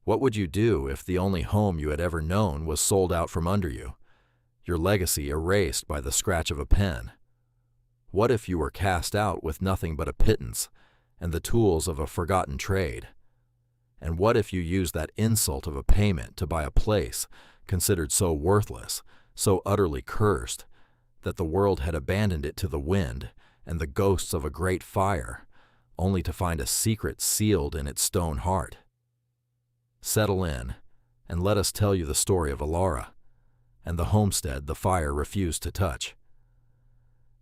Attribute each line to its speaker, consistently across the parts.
Speaker 1: What would you do if the only home you had ever known was sold out from under you, your legacy erased by the scratch of a pen? What if you were cast out with nothing but a pittance and the tools of a forgotten trade? And what if you used that insult of a payment to buy a place considered so worthless, so utterly cursed, that the world had abandoned it to the wind and the ghosts of a great fire, only to find a secret sealed in its stone heart? Settle in, and let us tell you the story of Alara, and the homestead the fire refused to touch.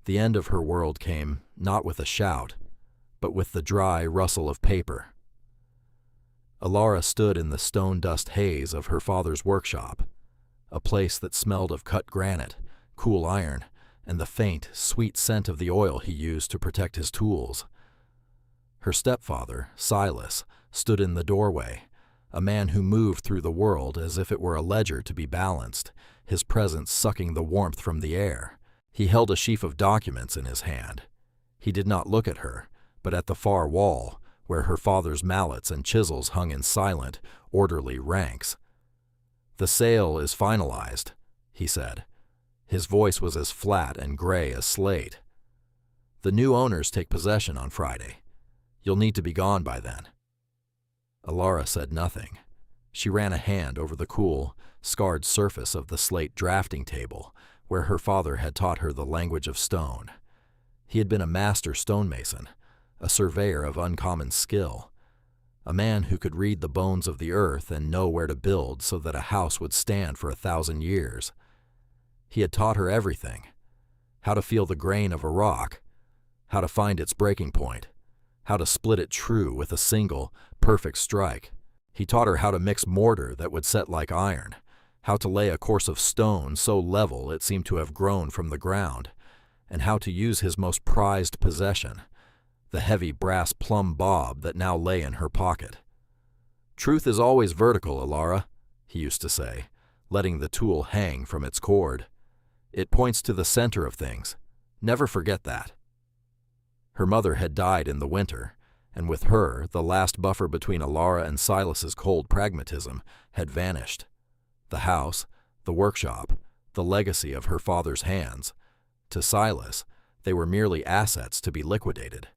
Speaker 1: The end of her world came not with a shout, but with the dry rustle of paper. Alara stood in the stone dust haze of her father's workshop, a place that smelled of cut granite, cool iron, and the faint, sweet scent of the oil he used to protect his tools. Her stepfather, Silas, stood in the doorway, a man who moved through the world as if it were a ledger to be balanced, his presence sucking the warmth from the air. He held a sheaf of documents in his hand. He did not look at her, but at the far wall, where her father's mallets and chisels hung in silent, orderly ranks. "The sale is finalized," he said. His voice was as flat and gray as slate. "The new owners take possession on Friday. You'll need to be gone by then." Alara said nothing. She ran a hand over the cool, scarred surface of the slate drafting table, where her father had taught her the language of stone. He had been a master stonemason, a surveyor of uncommon skill, a man who could read the bones of the earth and know where to build so that a house would stand for 1,000 years. He had taught her everything: how to feel the grain of a rock, how to find its breaking point, how to split it true with a single, perfect strike. He taught her how to mix mortar that would set like iron, how to lay a course of stone so level it seemed to have grown from the ground, and how to use his most prized possession, the heavy brass plumb bob that now lay in her pocket. "Truth is always vertical, Alara," he used to say, letting the tool hang from its cord. "It points to the center of things. Never forget that." Her mother had died in the winter, and with her, the last buffer between Alara and Silas's cold pragmatism had vanished. The house, the workshop, the legacy of her father's hands. To Silas, they were merely assets to be liquidated.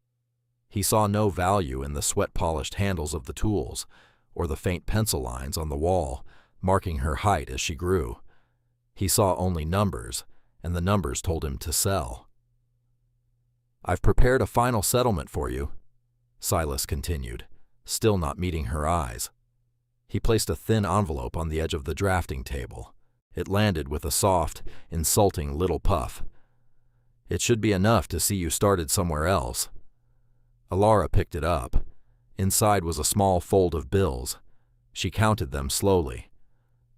Speaker 1: He saw no value in the sweat-polished handles of the tools, or the faint pencil lines on the wall, marking her height as she grew. He saw only numbers, and the numbers told him to sell. "I've prepared a final settlement for you," Silas continued, still not meeting her eyes. He placed a thin envelope on the edge of the drafting table. It landed with a soft, insulting little puff. "It should be enough to see you started somewhere else." Alara picked it up. Inside was a small fold of bills. She counted them slowly.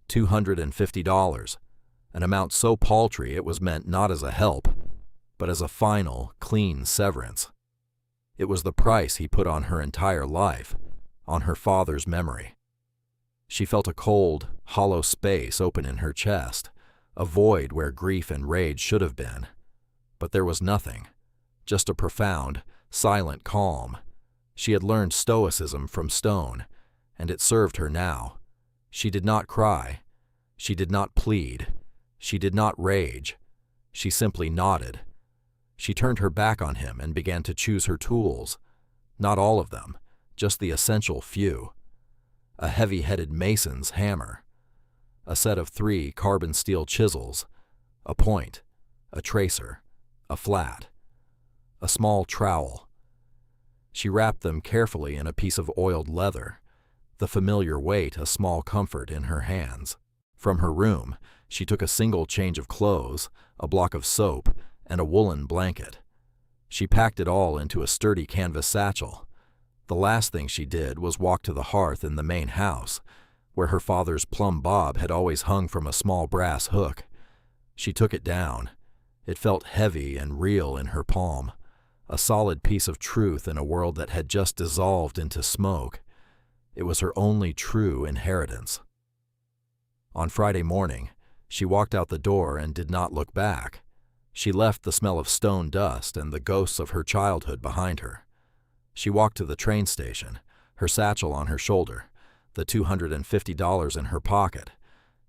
Speaker 1: $250, an amount so paltry it was meant not as a help, but as a final, clean severance. It was the price he put on her entire life, on her father's memory. She felt a cold, hollow space open in her chest, a void where grief and rage should have been. But there was nothing, just a profound, silent calm. She had learned stoicism from stone, and it served her now. She did not cry. She did not plead. She did not rage. She simply nodded. She turned her back on him and began to choose her tools. Not all of them, just the essential few. A heavy-headed mason's hammer, a set of 3 carbon steel chisels, a point, a tracer, a flat, a small trowel. She wrapped them carefully in a piece of oiled leather, the familiar weight a small comfort in her hands. From her room, she took a single change of clothes, a block of soap, and a woolen blanket. She packed it all into a sturdy canvas satchel. The last thing she did was walk to the hearth in the main house, where her father's plumb bob had always hung from a small brass hook. She took it down. It felt heavy and real in her palm, a solid piece of truth in a world that had just dissolved into smoke. It was her only true inheritance. On Friday morning, she walked out the door and did not look back. She left the smell of stone dust and the ghosts of her childhood behind her. She walked to the train station, her satchel on her shoulder, the $250 in her pocket,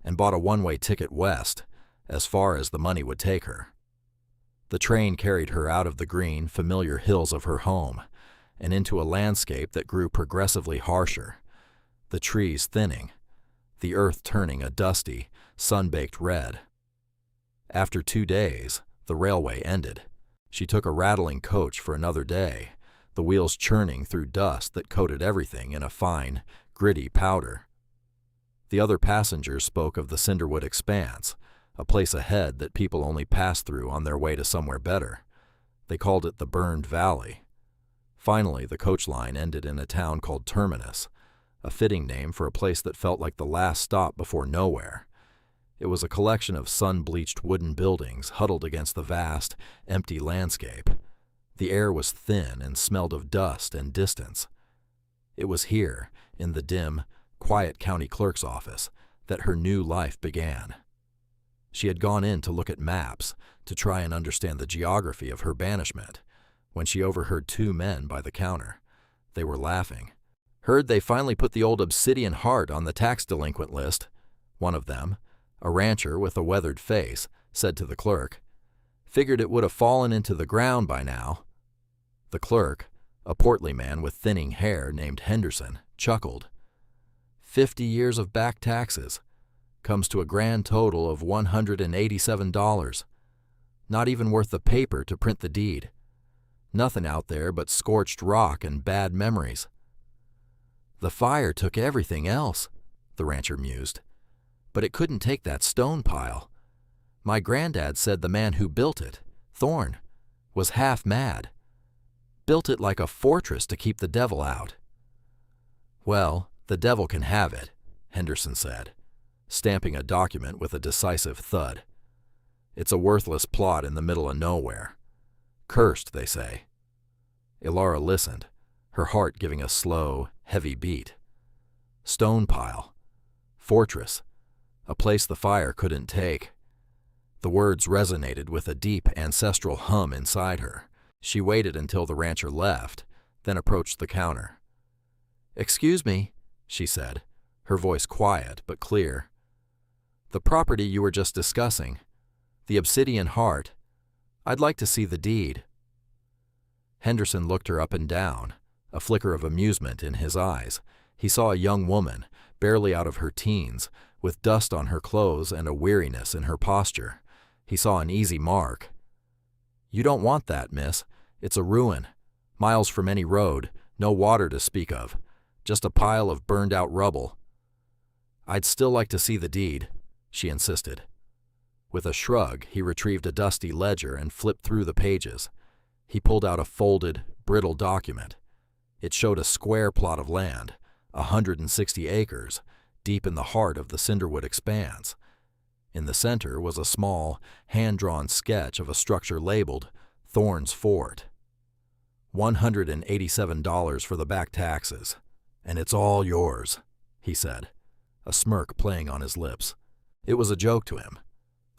Speaker 1: and bought a one-way ticket west, as far as the money would take her. The train carried her out of the green, familiar hills of her home and into a landscape that grew progressively harsher, the trees thinning, the earth turning a dusty, sun-baked red. After 2 days, the railway ended. She took a rattling coach for another day, the wheels churning through dust that coated everything in a fine, gritty powder. The other passengers spoke of the Cinderwood Expanse, a place ahead that people only passed through on their way to somewhere better. They called it the Burned Valley. Finally, the coach line ended in a town called Terminus, a fitting name for a place that felt like the last stop before nowhere. It was a collection of sun-bleached wooden buildings huddled against the vast, empty landscape. The air was thin and smelled of dust and distance. It was here, in the dim, quiet county clerk's office, that her new life began. She had gone in to look at maps, to try and understand the geography of her banishment, when she overheard 2 men by the counter. They were laughing. "Heard they finally put the old Obsidian Heart on the tax delinquent list," one of them, a rancher with a weathered face, said to the clerk. "Figured it would have fallen into the ground by now." The clerk, a portly man with thinning hair named Henderson, chuckled. 50 years of back taxes. Comes to a grand total of $187. Not even worth the paper to print the deed. Nothing out there but scorched rock and bad memories. "The fire took everything else," the rancher mused. "But it couldn't take that stone pile. My granddad said the man who built it, Thorne, was half mad. Built it like a fortress to keep the devil out." "Well, the devil can have it," Henderson said, stamping a document with a decisive thud. "It's a worthless plot in the middle of nowhere. Cursed, they say." Ilara listened, her heart giving a slow, heavy beat. Stone pile. Fortress. A place the fire couldn't take. The words resonated with a deep ancestral hum inside her. She waited until the rancher left, then approached the counter. "Excuse me," she said, her voice quiet but clear. "The property you were just discussing, the Obsidian Heart, I'd like to see the deed." Henderson looked her up and down, a flicker of amusement in his eyes. He saw a young woman, barely out of her teens, with dust on her clothes and a weariness in her posture. He saw an easy mark. "You don't want that, miss. It's a ruin. Miles from any road, no water to speak of. Just a pile of burned-out rubble." "I'd still like to see the deed," she insisted. With a shrug, he retrieved a dusty ledger and flipped through the pages. He pulled out a folded, brittle document. It showed a square plot of land, 160 acres, deep in the heart of the Cinderwood Expanse. In the center was a small, hand-drawn sketch of a structure labeled Thorne's Fort. $187 for the back taxes, and it's all yours, he said, a smirk playing on his lips. It was a joke to him.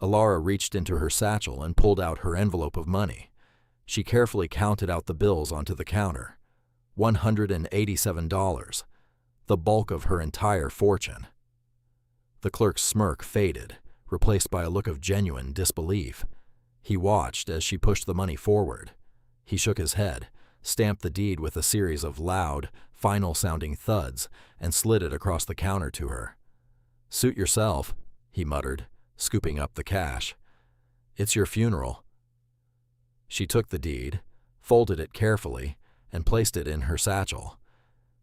Speaker 1: Ilara reached into her satchel and pulled out her envelope of money. She carefully counted out the bills onto the counter. $187, the bulk of her entire fortune. The clerk's smirk faded, replaced by a look of genuine disbelief. He watched as she pushed the money forward. He shook his head, stamped the deed with a series of loud, final-sounding thuds, and slid it across the counter to her. "Suit yourself," he muttered, scooping up the cash. "It's your funeral." She took the deed, folded it carefully, and placed it in her satchel.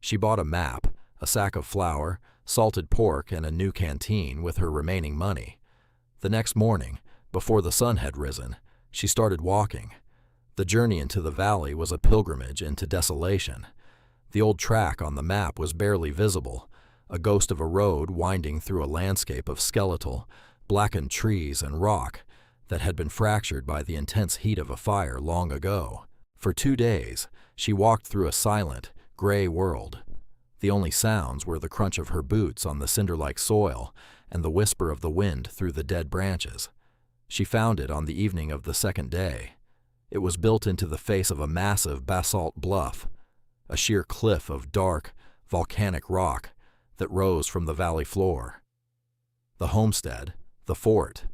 Speaker 1: She bought a map, a sack of flour, salted pork, and a new canteen with her remaining money. The next morning, before the sun had risen, she started walking. The journey into the valley was a pilgrimage into desolation. The old track on the map was barely visible, a ghost of a road winding through a landscape of skeletal, blackened trees and rock that had been fractured by the intense heat of a fire long ago. For 2 days, she walked through a silent, gray world. The only sounds were the crunch of her boots on the cinder-like soil and the whisper of the wind through the dead branches. She found it on the evening of the second day. It was built into the face of a massive basalt bluff, a sheer cliff of dark, volcanic rock that rose from the valley floor. The homestead, the fort,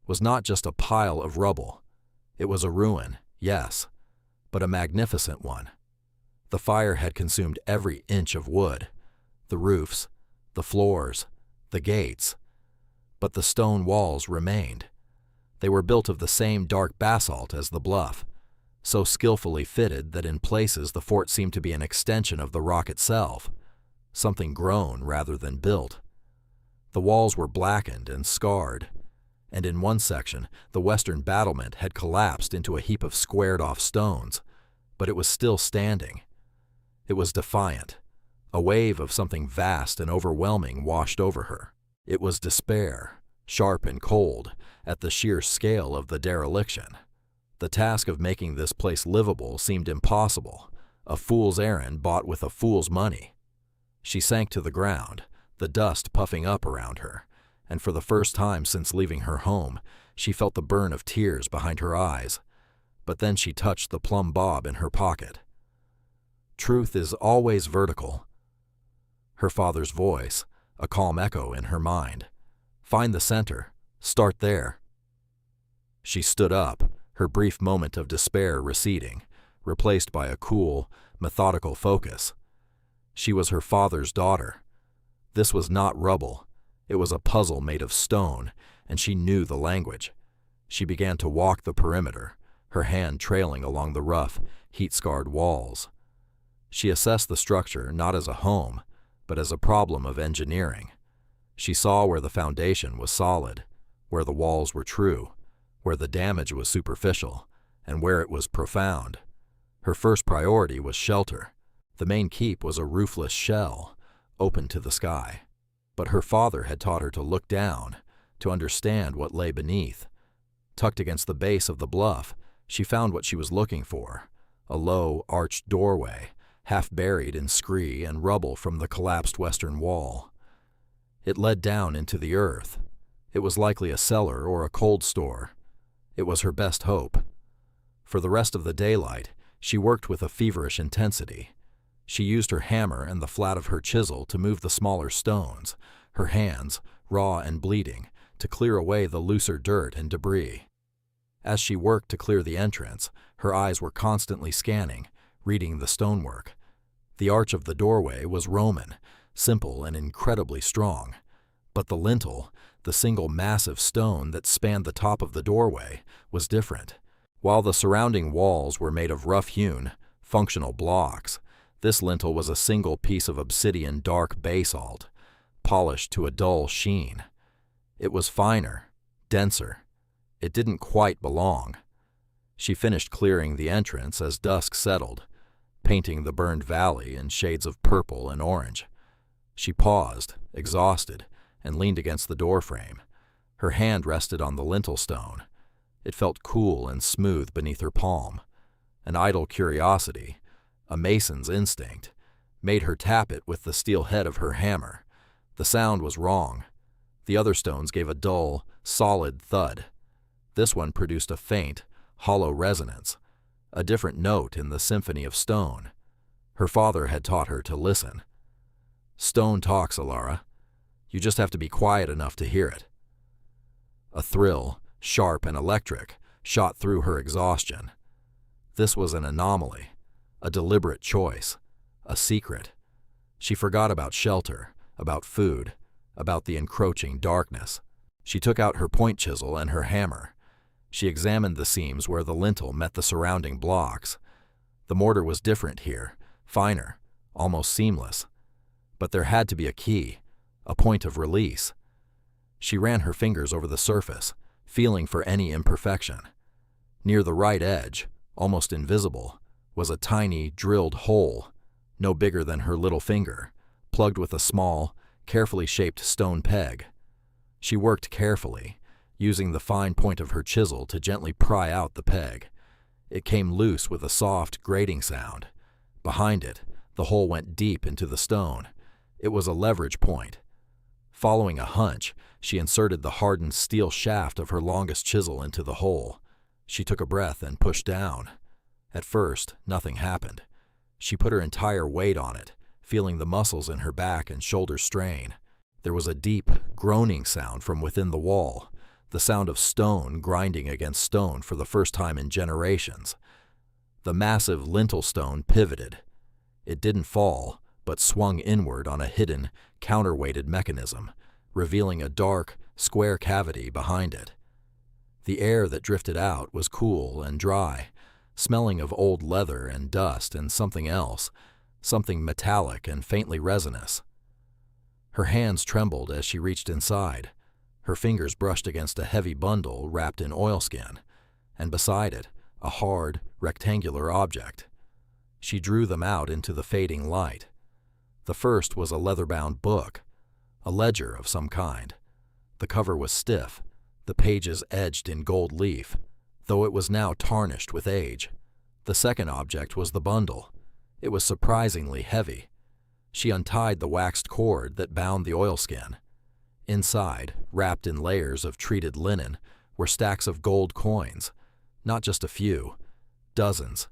Speaker 1: was not just a pile of rubble. It was a ruin, yes, but a magnificent one. The fire had consumed every inch of wood, the roofs, the floors, the gates, but the stone walls remained. They were built of the same dark basalt as the bluff, so skillfully fitted that in places the fort seemed to be an extension of the rock itself, something grown rather than built. The walls were blackened and scarred, and in one section the western battlement had collapsed into a heap of squared-off stones, but it was still standing. It was defiant. A wave of something vast and overwhelming washed over her. It was despair, sharp and cold, at the sheer scale of the dereliction. The task of making this place livable seemed impossible, a fool's errand bought with a fool's money. She sank to the ground, the dust puffing up around her, and for the first time since leaving her home, she felt the burn of tears behind her eyes. But then she touched the plumb bob in her pocket. Truth is always vertical. Her father's voice, a calm echo in her mind. Find the center. Start there. She stood up, her brief moment of despair receding, replaced by a cool, methodical focus. She was her father's daughter. This was not rubble. It was a puzzle made of stone, and she knew the language. She began to walk the perimeter, her hand trailing along the rough, heat-scarred walls. She assessed the structure not as a home, but as a problem of engineering. She saw where the foundation was solid, where the walls were true, where the damage was superficial, and where it was profound. Her first priority was shelter. The main keep was a roofless shell, open to the sky. But her father had taught her to look down, to understand what lay beneath. Tucked against the base of the bluff, she found what she was looking for, a low, arched doorway, half buried in scree and rubble from the collapsed western wall. It led down into the earth. It was likely a cellar or a cold store. It was her best hope. For the rest of the daylight, she worked with a feverish intensity. She used her hammer and the flat of her chisel to move the smaller stones, her hands, raw and bleeding, to clear away the looser dirt and debris. As she worked to clear the entrance, her eyes were constantly scanning, reading the stonework. The arch of the doorway was Roman, simple and incredibly strong, but the lintel, the single massive stone that spanned the top of the doorway, was different. While the surrounding walls were made of rough-hewn, functional blocks, this lintel was a single piece of obsidian dark basalt, polished to a dull sheen. It was finer, denser. It didn't quite belong. She finished clearing the entrance as dusk settled, painting the burned valley in shades of purple and orange. She paused, exhausted, and leaned against the doorframe. Her hand rested on the lintel stone. It felt cool and smooth beneath her palm. An idle curiosity, a mason's instinct, made her tap it with the steel head of her hammer. The sound was wrong. The other stones gave a dull, solid thud. This one produced a faint, hollow resonance, a different note in the symphony of stone. Her father had taught her to listen. Stone talks, Alara. You just have to be quiet enough to hear it. A thrill, sharp and electric, shot through her exhaustion. This was an anomaly, a deliberate choice, a secret. She forgot about shelter, about food, about the encroaching darkness. She took out her point chisel and her hammer. She examined the seams where the lintel met the surrounding blocks. The mortar was different here, finer, almost seamless. But there had to be a key, a point of release. She ran her fingers over the surface, feeling for any imperfection. Near the right edge, almost invisible, was a tiny, drilled hole, no bigger than her little finger, plugged with a small, carefully shaped stone peg. She worked carefully, using the fine point of her chisel to gently pry out the peg. It came loose with a soft, grating sound. Behind it, the hole went deep into the stone. It was a leverage point. Following a hunch, she inserted the hardened steel shaft of her longest chisel into the hole. She took a breath and pushed down. At first, nothing happened. She put her entire weight on it, feeling the muscles in her back and shoulders strain. There was a deep, groaning sound from within the wall, the sound of stone grinding against stone for the first time in generations. The massive lintel stone pivoted. It didn't fall, but swung inward on a hidden, counterweighted mechanism, revealing a dark, square cavity behind it. The air that drifted out was cool and dry, smelling of old leather and dust and something else, something metallic and faintly resinous. Her hands trembled as she reached inside. Her fingers brushed against a heavy bundle wrapped in oilskin, and beside it, a hard, rectangular object. She drew them out into the fading light. The first was a leather-bound book, a ledger of some kind. The cover was stiff, the pages edged in gold leaf, though it was now tarnished with age. The second object was the bundle. It was surprisingly heavy. She untied the waxed cord that bound the oilskin. Inside, wrapped in layers of treated linen, were stacks of gold coins. Not just a few, dozens,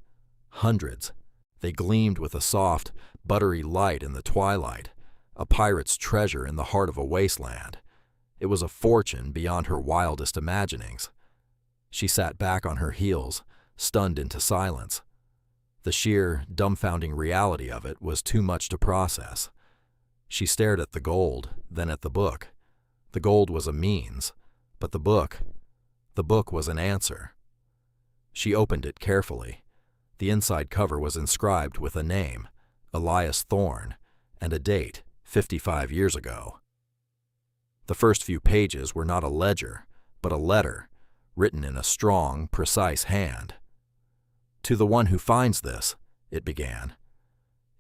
Speaker 1: hundreds. They gleamed with a soft, buttery light in the twilight, a pirate's treasure in the heart of a wasteland. It was a fortune beyond her wildest imaginings. She sat back on her heels, stunned into silence. The sheer, dumbfounding reality of it was too much to process. She stared at the gold, then at the book. The gold was a means, but the book was an answer. She opened it carefully. The inside cover was inscribed with a name, Elias Thorne, and a date, 55 years ago. The first few pages were not a ledger, but a letter, written in a strong, precise hand. "To the one who finds this," it began.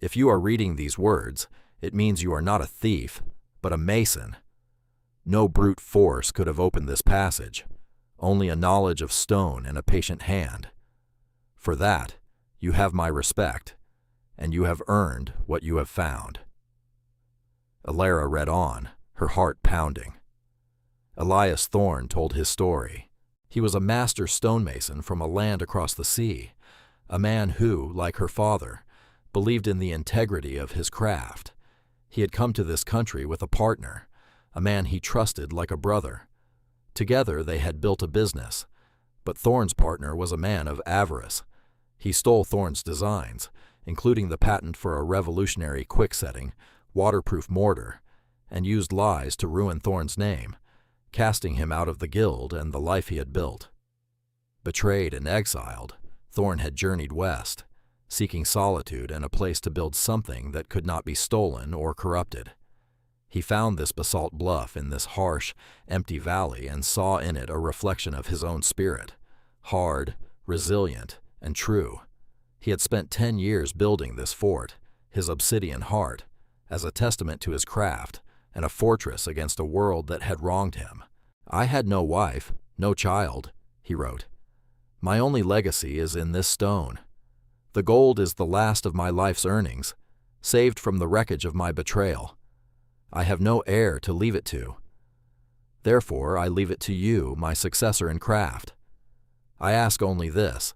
Speaker 1: "If you are reading these words, it means you are not a thief, but a mason. No brute force could have opened this passage, only a knowledge of stone and a patient hand. For that, you have my respect, and you have earned what you have found." Alara read on, her heart pounding. Elias Thorne told his story. He was a master stonemason from a land across the sea, a man who, like her father, believed in the integrity of his craft. He had come to this country with a partner, a man he trusted like a brother. Together they had built a business, but Thorne's partner was a man of avarice. He stole Thorne's designs, including the patent for a revolutionary quick-setting, waterproof mortar, and used lies to ruin Thorne's name, casting him out of the guild and the life he had built. Betrayed and exiled, Thorne had journeyed west, seeking solitude and a place to build something that could not be stolen or corrupted. He found this basalt bluff in this harsh, empty valley and saw in it a reflection of his own spirit, hard, resilient, and true. He had spent 10 years building this fort, his obsidian heart, as a testament to his craft and a fortress against a world that had wronged him. "I had no wife, no child," he wrote. "My only legacy is in this stone. The gold is the last of my life's earnings, saved from the wreckage of my betrayal. I have no heir to leave it to. Therefore, I leave it to you, my successor in craft. I ask only this: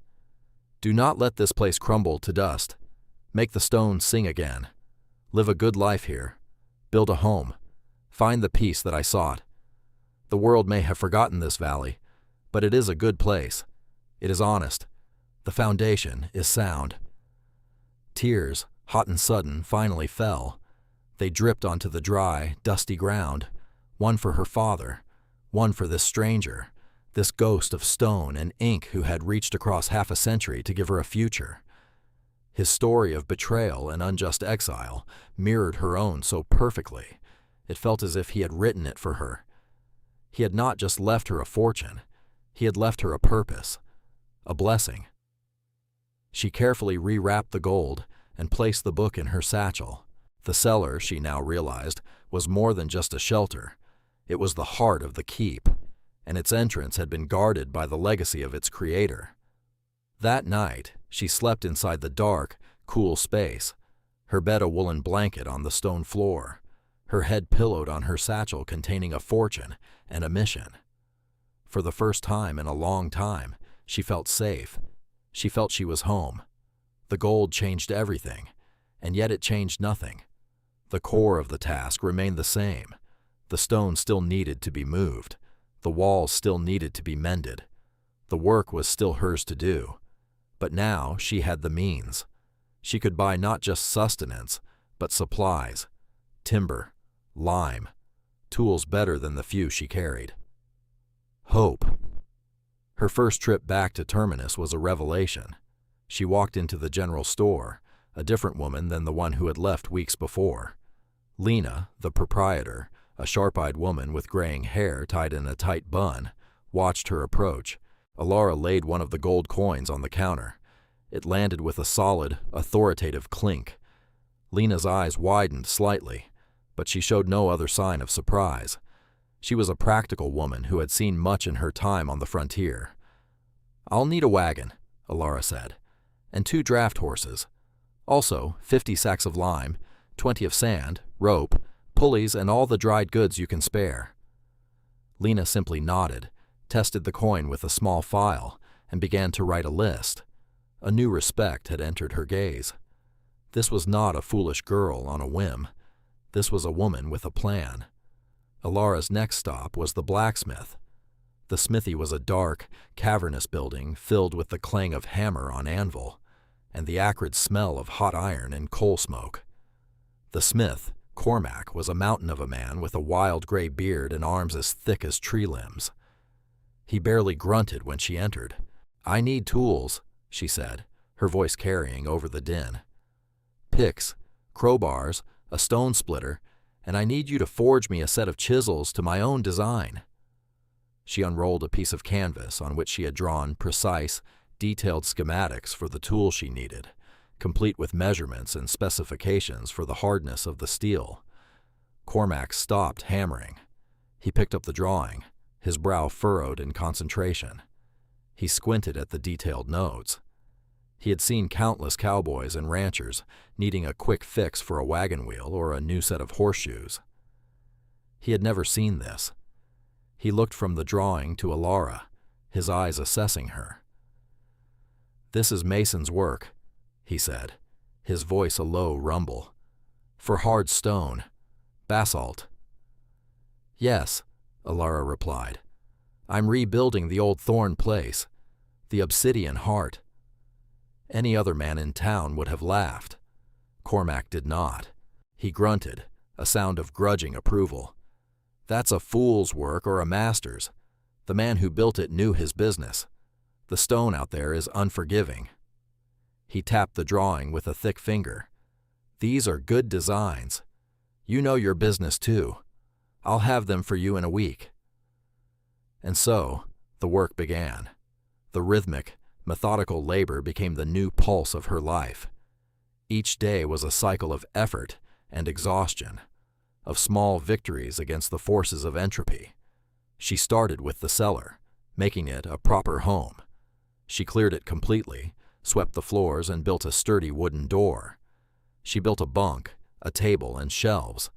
Speaker 1: do not let this place crumble to dust. Make the stone sing again. Live a good life here. Build a home. Find the peace that I sought. The world may have forgotten this valley, but it is a good place. It is honest. The foundation is sound." Tears, hot and sudden, finally fell. They dripped onto the dry, dusty ground, one for her father, one for this stranger, this ghost of stone and ink who had reached across half a century to give her a future. His story of betrayal and unjust exile mirrored her own so perfectly. It felt as if he had written it for her. He had not just left her a fortune, he had left her a purpose, a blessing. She carefully rewrapped the gold and placed the book in her satchel. The cellar, she now realized, was more than just a shelter. It was the heart of the keep, and its entrance had been guarded by the legacy of its creator. That night, she slept inside the dark, cool space, her bed a woolen blanket on the stone floor, her head pillowed on her satchel containing a fortune and a mission. For the first time in a long time, she felt safe. She felt she was home. The gold changed everything, and yet it changed nothing. The core of the task remained the same. The stone still needed to be moved. The walls still needed to be mended. The work was still hers to do. But now she had the means. She could buy not just sustenance, but supplies, timber, lime, tools better than the few she carried. Hope. Her first trip back to Terminus was a revelation. She walked into the general store, a different woman than the one who had left weeks before. Lena, the proprietor, a sharp-eyed woman with graying hair tied in a tight bun, watched her approach. Alara laid one of the gold coins on the counter. It landed with a solid, authoritative clink. Lena's eyes widened slightly, but she showed no other sign of surprise. She was a practical woman who had seen much in her time on the frontier. "I'll need a wagon," Alara said, "and 2 draft horses. Also, 50 sacks of lime, 20 of sand, rope, pulleys, and all the dried goods you can spare." Lena simply nodded, tested the coin with a small file, and began to write a list. A new respect had entered her gaze. This was not a foolish girl on a whim. This was a woman with a plan. Alara's next stop was the blacksmith. The smithy was a dark, cavernous building filled with the clang of hammer on anvil, and the acrid smell of hot iron and coal smoke. The smith, Cormac, was a mountain of a man with a wild gray beard and arms as thick as tree limbs. He barely grunted when she entered. "I need tools," she said, her voice carrying over the din. "Picks, crowbars, a stone splitter, and I need you to forge me a set of chisels to my own design." She unrolled a piece of canvas on which she had drawn precise, detailed schematics for the tool she needed, complete with measurements and specifications for the hardness of the steel. Cormac stopped hammering. He picked up the drawing, his brow furrowed in concentration. He squinted at the detailed notes. He had seen countless cowboys and ranchers needing a quick fix for a wagon wheel or a new set of horseshoes. He had never seen this. He looked from the drawing to Alara, his eyes assessing her. "This is mason's work," he said, his voice a low rumble. "For hard stone. Basalt." "Yes," Alara replied. "I'm rebuilding the old Thorn place, the Obsidian Heart." Any other man in town would have laughed. Cormac did not. He grunted, a sound of grudging approval. "That's a fool's work or a master's. The man who built it knew his business. The stone out there is unforgiving." He tapped the drawing with a thick finger. "These are good designs. You know your business too. I'll have them for you in a week." And so, the work began. The rhythmic, methodical labor became the new pulse of her life. Each day was a cycle of effort and exhaustion, of small victories against the forces of entropy. She started with the cellar, making it a proper home. She cleared it completely, swept the floors, and built a sturdy wooden door. She built a bunk, a table, and shelves.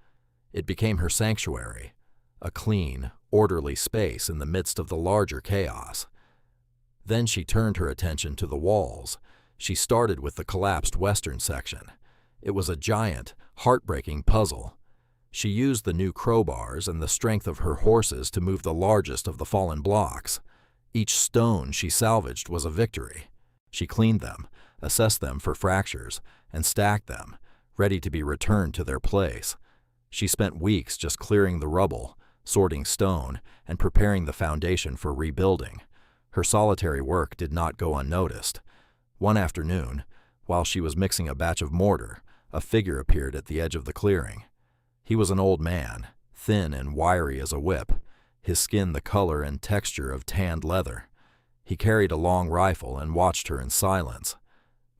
Speaker 1: It became her sanctuary, a clean, orderly space in the midst of the larger chaos. Then she turned her attention to the walls. She started with the collapsed western section. It was a giant, heartbreaking puzzle. She used the new crowbars and the strength of her horses to move the largest of the fallen blocks. Each stone she salvaged was a victory. She cleaned them, assessed them for fractures, and stacked them, ready to be returned to their place. She spent weeks just clearing the rubble, sorting stone, and preparing the foundation for rebuilding. Her solitary work did not go unnoticed. One afternoon, while she was mixing a batch of mortar, a figure appeared at the edge of the clearing. He was an old man, thin and wiry as a whip, his skin the color and texture of tanned leather. He carried a long rifle and watched her in silence.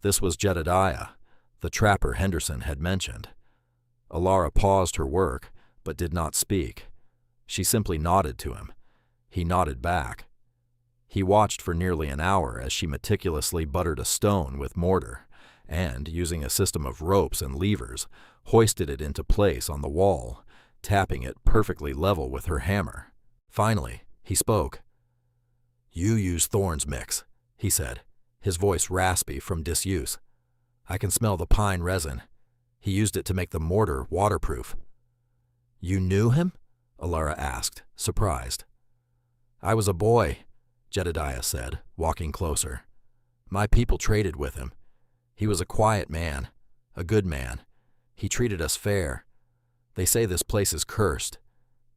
Speaker 1: This was Jedediah, the trapper Henderson had mentioned. Alara paused her work, but did not speak. She simply nodded to him. He nodded back. He watched for nearly an hour as she meticulously buttered a stone with mortar, and, using a system of ropes and levers, hoisted it into place on the wall, tapping it perfectly level with her hammer. Finally, he spoke. "You use Thorn's mix," he said, his voice raspy from disuse. "I can smell the pine resin." He used it to make the mortar waterproof." "You knew him?" Alara asked, surprised. "I was a boy," Jedediah said, walking closer. "My people traded with him. He was a quiet man, a good man. He treated us fair. They say this place is cursed.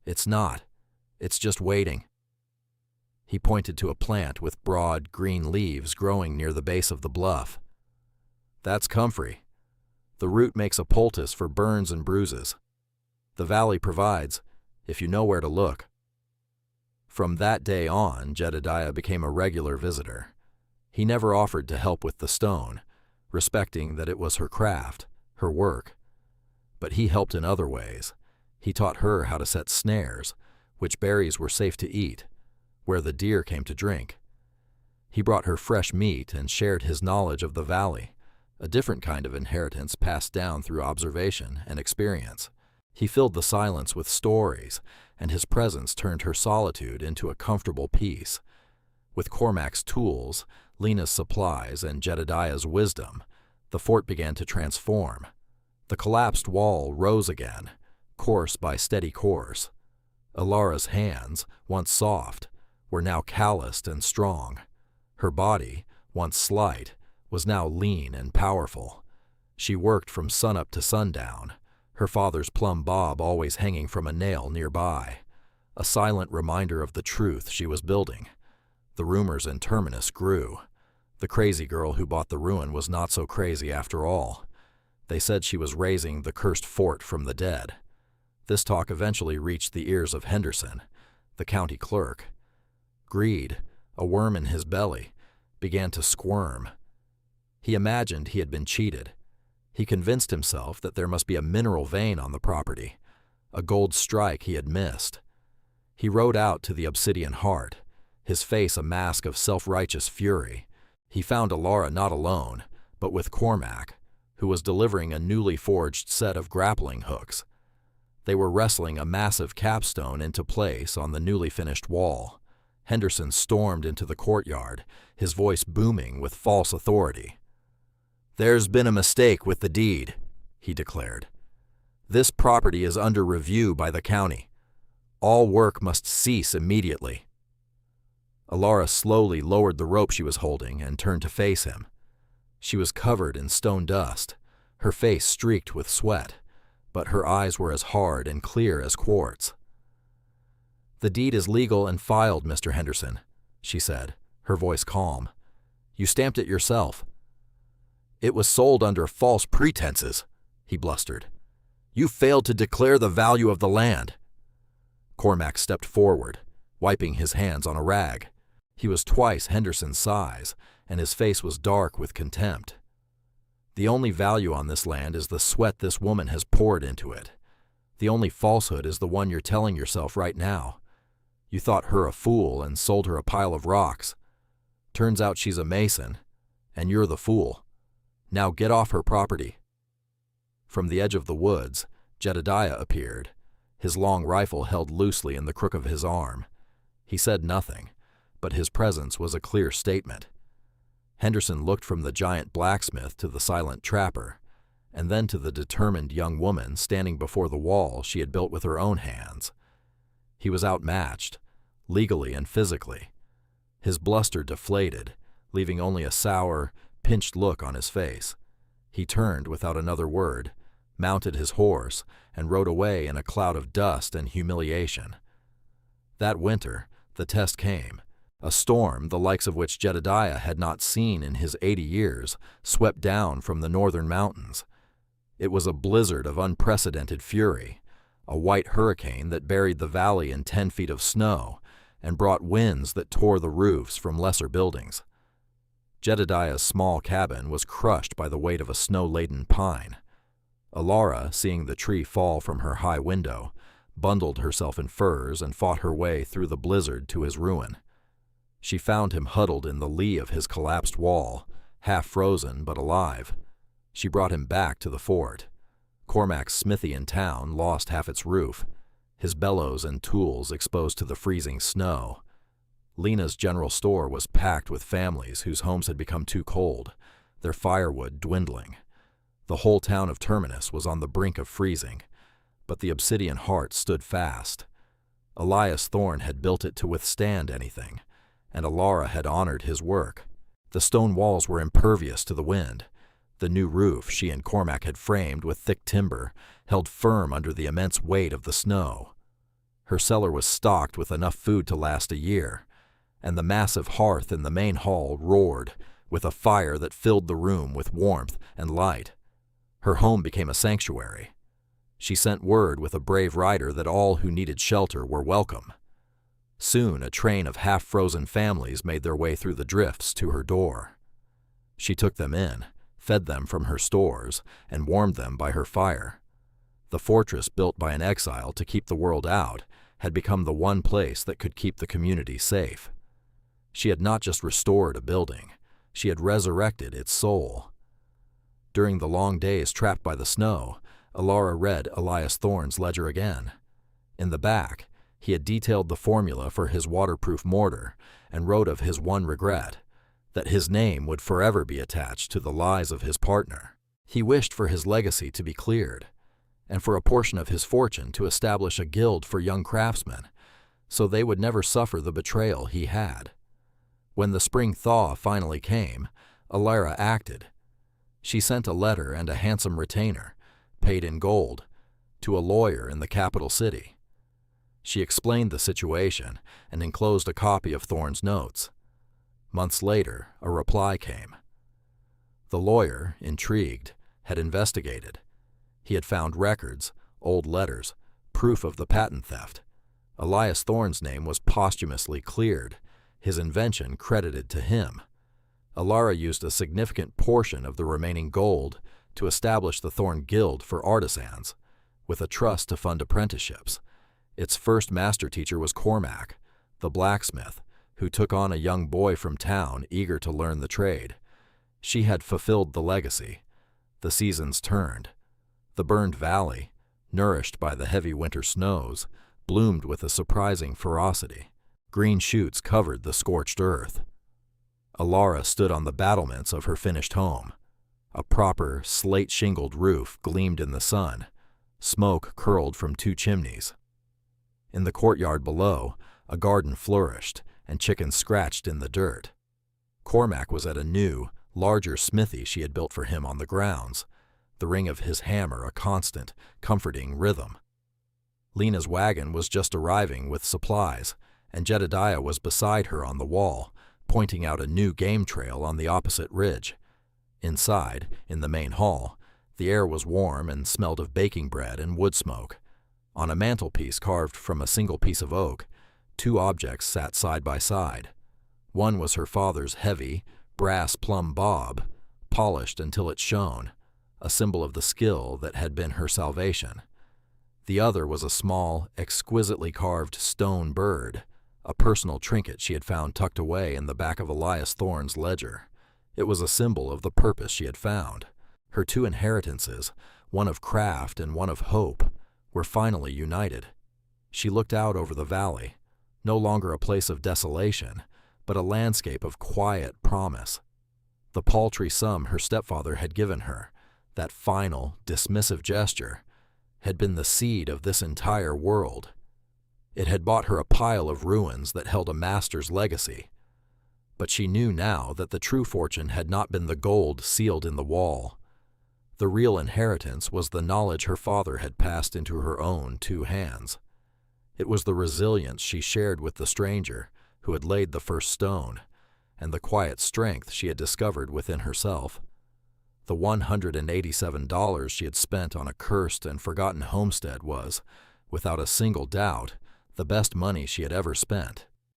Speaker 1: It's not. It's just waiting." He pointed to a plant with broad, green leaves growing near the base of the bluff. "That's comfrey. The root makes a poultice for burns and bruises. The valley provides, if you know where to look." From that day on, Jedediah became a regular visitor. He never offered to help with the stone, respecting that it was her craft, her work. But he helped in other ways. He taught her how to set snares, which berries were safe to eat, where the deer came to drink. He brought her fresh meat and shared his knowledge of the valley, a different kind of inheritance passed down through observation and experience. He filled the silence with stories, and his presence turned her solitude into a comfortable peace. With Cormac's tools, Lena's supplies, and Jedediah's wisdom, the fort began to transform. The collapsed wall rose again, course by steady course. Alara's hands, once soft, were now calloused and strong. Her body, once slight, was now lean and powerful. She worked from sunup to sundown, her father's plumb bob always hanging from a nail nearby, a silent reminder of the truth she was building. The rumors in Terminus grew. The crazy girl who bought the ruin was not so crazy after all. They said she was raising the cursed fort from the dead. This talk eventually reached the ears of Henderson, the county clerk. Greed, a worm in his belly, began to squirm. He imagined he had been cheated. He convinced himself that there must be a mineral vein on the property, a gold strike he had missed. He rode out to the Obsidian Heart, his face a mask of self-righteous fury. He found Alara not alone, but with Cormac, who was delivering a newly forged set of grappling hooks. They were wrestling a massive capstone into place on the newly finished wall. Henderson stormed into the courtyard, his voice booming with false authority. "There's been a mistake with the deed," he declared. "This property is under review by the county. All work must cease immediately." Alara slowly lowered the rope she was holding and turned to face him. She was covered in stone dust, her face streaked with sweat, but her eyes were as hard and clear as quartz. "The deed is legal and filed, Mr. Henderson," she said, her voice calm. "You stamped it yourself." "It was sold under false pretenses," he blustered. "You failed to declare the value of the land." Cormac stepped forward, wiping his hands on a rag. He was twice Henderson's size, and his face was dark with contempt. "The only value on this land is the sweat this woman has poured into it. The only falsehood is the one you're telling yourself right now. You thought her a fool and sold her a pile of rocks. Turns out she's a mason, and you're the fool. Now get off her property." From the edge of the woods, Jedediah appeared, his long rifle held loosely in the crook of his arm. He said nothing, but his presence was a clear statement. Henderson looked from the giant blacksmith to the silent trapper, and then to the determined young woman standing before the wall she had built with her own hands. He was outmatched, legally and physically. His bluster deflated, leaving only a sour, pinched look on his face. He turned without another word, mounted his horse, and rode away in a cloud of dust and humiliation. That winter, the test came. A storm, the likes of which Jedediah had not seen in his 80 years, swept down from the northern mountains. It was a blizzard of unprecedented fury, a white hurricane that buried the valley in 10 feet of snow and brought winds that tore the roofs from lesser buildings. Jedediah's small cabin was crushed by the weight of a snow-laden pine. Alara, seeing the tree fall from her high window, bundled herself in furs and fought her way through the blizzard to his ruin. She found him huddled in the lee of his collapsed wall, half frozen but alive. She brought him back to the fort. Cormac's smithy in town lost half its roof, his bellows and tools exposed to the freezing snow. Lena's general store was packed with families whose homes had become too cold, their firewood dwindling. The whole town of Terminus was on the brink of freezing, but the obsidian heart stood fast. Elias Thorne had built it to withstand anything, and Alara had honored his work. The stone walls were impervious to the wind. The new roof she and Cormac had framed with thick timber held firm under the immense weight of the snow. Her cellar was stocked with enough food to last a year, and the massive hearth in the main hall roared with a fire that filled the room with warmth and light. Her home became a sanctuary. She sent word with a brave rider that all who needed shelter were welcome. Soon a train of half-frozen families made their way through the drifts to her door. She took them in, fed them from her stores, and warmed them by her fire. The fortress built by an exile to keep the world out had become the one place that could keep the community safe. She had not just restored a building, she had resurrected its soul. During the long days trapped by the snow, Alara read Elias Thorne's ledger again. In the back, he had detailed the formula for his waterproof mortar and wrote of his one regret, that his name would forever be attached to the lies of his partner. He wished for his legacy to be cleared, and for a portion of his fortune to establish a guild for young craftsmen, so they would never suffer the betrayal he had. When the spring thaw finally came, Alara acted. She sent a letter and a handsome retainer, paid in gold, to a lawyer in the capital city. She explained the situation and enclosed a copy of Thorne's notes. Months later, a reply came. The lawyer, intrigued, had investigated. He had found records, old letters, proof of the patent theft. Elias Thorne's name was posthumously cleared, his invention credited to him. Alara used a significant portion of the remaining gold to establish the Thorne Guild for artisans, with a trust to fund apprenticeships. Its first master teacher was Cormac, the blacksmith, who took on a young boy from town eager to learn the trade. She had fulfilled the legacy. The seasons turned. The burned valley, nourished by the heavy winter snows, bloomed with a surprising ferocity. Green shoots covered the scorched earth. Alara stood on the battlements of her finished home. A proper, slate-shingled roof gleamed in the sun. Smoke curled from 2 chimneys. In the courtyard below, a garden flourished, and chickens scratched in the dirt. Cormac was at a new, larger smithy she had built for him on the grounds, the ring of his hammer a constant, comforting rhythm. Lena's wagon was just arriving with supplies, and Jedediah was beside her on the wall, pointing out a new game trail on the opposite ridge. Inside, in the main hall, the air was warm and smelled of baking bread and wood smoke. On a mantelpiece carved from a single piece of oak, 2 objects sat side by side. One was her father's heavy, brass plumb bob, polished until it shone, a symbol of the skill that had been her salvation. The other was a small, exquisitely carved stone bird, a personal trinket she had found tucked away in the back of Elias Thorne's ledger. It was a symbol of the purpose she had found. Her 2 inheritances, one of craft and one of hope, were finally united. She looked out over the valley, no longer a place of desolation, but a landscape of quiet promise. The paltry sum her stepfather had given her, that final, dismissive gesture, had been the seed of this entire world. It had bought her a pile of ruins that held a master's legacy. But she knew now that the true fortune had not been the gold sealed in the wall. The real inheritance was the knowledge her father had passed into her own 2 hands. It was the resilience she shared with the stranger who had laid the first stone, and the quiet strength she had discovered within herself. The $187 she had spent on a cursed and forgotten homestead was, without a single doubt, the best money she had ever spent.